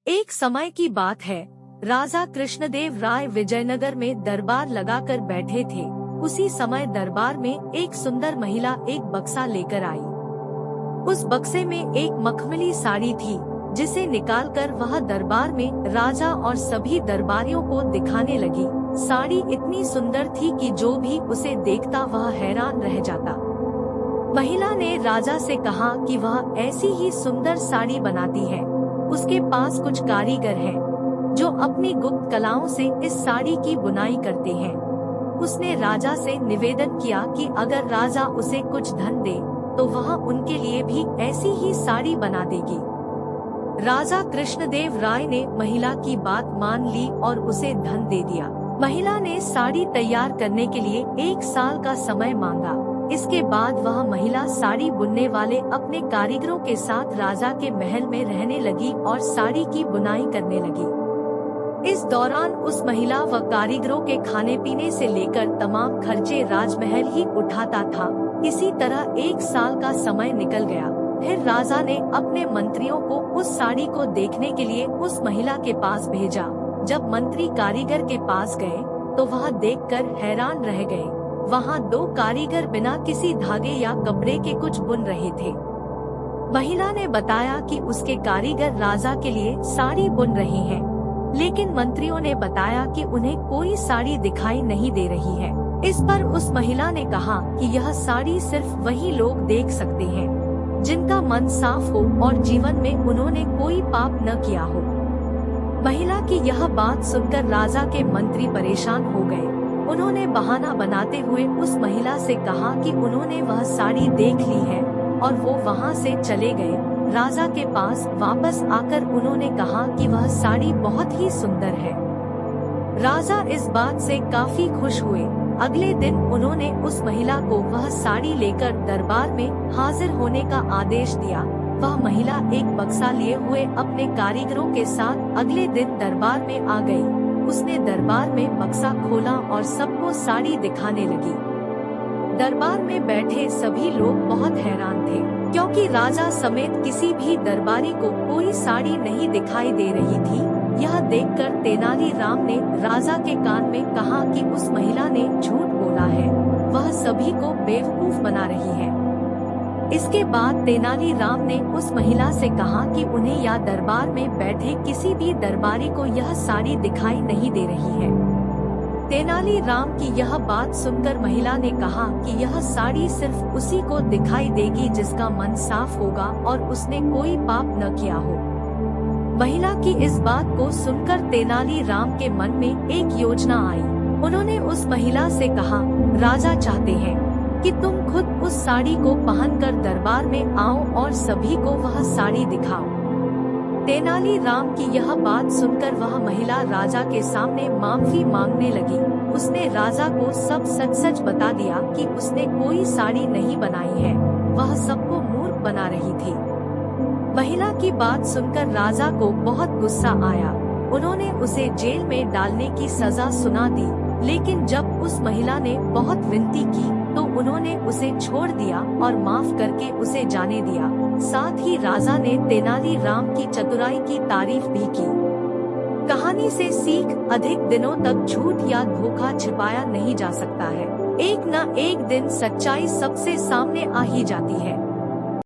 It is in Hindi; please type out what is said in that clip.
एक समय की बात है, राजा कृष्णदेव राय विजयनगर में दरबार लगाकर बैठे थे। उसी समय दरबार में एक सुंदर महिला एक बक्सा लेकर आई। उस बक्से में एक मखमली साड़ी थी, जिसे निकालकर वह दरबार में राजा और सभी दरबारियों को दिखाने लगी। साड़ी इतनी सुंदर थी कि जो भी उसे देखता वह हैरान रह जाता। महिला ने राजा से कहा कि वह ऐसी ही सुंदर साड़ी बनाती है। उसके पास कुछ कारीगर हैं, जो अपनी गुप्त कलाओं से इस साड़ी की बुनाई करते हैं। उसने राजा से निवेदन किया कि अगर राजा उसे कुछ धन दे तो वह उनके लिए भी ऐसी ही साड़ी बना देगी। राजा कृष्णदेव राय ने महिला की बात मान ली और उसे धन दे दिया। महिला ने साड़ी तैयार करने के लिए 1 साल का समय मांगा। इसके बाद वह महिला साड़ी बुनने वाले अपने कारीगरों के साथ राजा के महल में रहने लगी और साड़ी की बुनाई करने लगी। इस दौरान उस महिला व कारीगरों के खाने पीने से लेकर तमाम खर्चे राजमहल ही उठाता था। इसी तरह 1 साल का समय निकल गया। फिर राजा ने अपने मंत्रियों को उस साड़ी को देखने के लिए उस महिला के पास भेजा। जब मंत्री कारीगर के पास गए तो वह देखकर हैरान रह गए। वहाँ 2 कारीगर बिना किसी धागे या कपड़े के कुछ बुन रहे थे। महिला ने बताया कि उसके कारीगर राजा के लिए साड़ी बुन रहे हैं, लेकिन मंत्रियों ने बताया कि उन्हें कोई साड़ी दिखाई नहीं दे रही है। इस पर उस महिला ने कहा कि यह साड़ी सिर्फ वही लोग देख सकते हैं जिनका मन साफ हो और जीवन में उन्होंने कोई पाप न किया हो। महिला की यह बात सुनकर राजा के मंत्री परेशान हो गए। उन्होंने बहाना बनाते हुए उस महिला से कहा कि उन्होंने वह साड़ी देख ली है और वो वहाँ से चले गए। राजा के पास वापस आकर उन्होंने कहा कि वह साड़ी बहुत ही सुंदर है। राजा इस बात से काफी खुश हुए। अगले दिन उन्होंने उस महिला को वह साड़ी लेकर दरबार में हाजिर होने का आदेश दिया। वह महिला एक बक्सा लिए हुए अपने कारीगरों के साथ अगले दिन दरबार में आ गई। उसने दरबार में बक्सा खोला और सबको साड़ी दिखाने लगी। दरबार में बैठे सभी लोग बहुत हैरान थे, क्योंकि राजा समेत किसी भी दरबारी को कोई साड़ी नहीं दिखाई दे रही थी। यह देखकर तेनालीराम ने राजा के कान में कहा कि उस महिला ने झूठ बोला है, वह सभी को बेवकूफ बना रही है। इसके बाद तेनालीराम ने उस महिला से कहा कि उन्हें या दरबार में बैठे किसी भी दरबारी को यह साड़ी दिखाई नहीं दे रही है। तेनालीराम की यह बात सुनकर महिला ने कहा कि यह साड़ी सिर्फ उसी को दिखाई देगी जिसका मन साफ होगा और उसने कोई पाप न किया हो। महिला की इस बात को सुनकर तेनालीराम के मन में एक योजना आई। उन्होंने उस महिला से कहा, राजा चाहते हैं कि तुम खुद उस साड़ी को पहनकर दरबार में आओ और सभी को वह साड़ी दिखाओ। तेनालीराम की यह बात सुनकर वह महिला राजा के सामने माफी मांगने लगी। उसने राजा को सब सच बता दिया कि उसने कोई साड़ी नहीं बनाई है, वह सबको मूर्ख बना रही थी। महिला की बात सुनकर राजा को बहुत गुस्सा आया। उन्होंने उसे जेल में डालने की सजा सुना दी, लेकिन जब उस महिला ने बहुत विनती की तो उन्होंने उसे छोड़ दिया और माफ करके उसे जाने दिया। साथ ही राजा ने तेनालीराम की चतुराई की तारीफ भी की। कहानी से सीख, अधिक दिनों तक झूठ या धोखा छिपाया नहीं जा सकता है। एक न एक दिन सच्चाई सबसे सामने आ ही जाती है।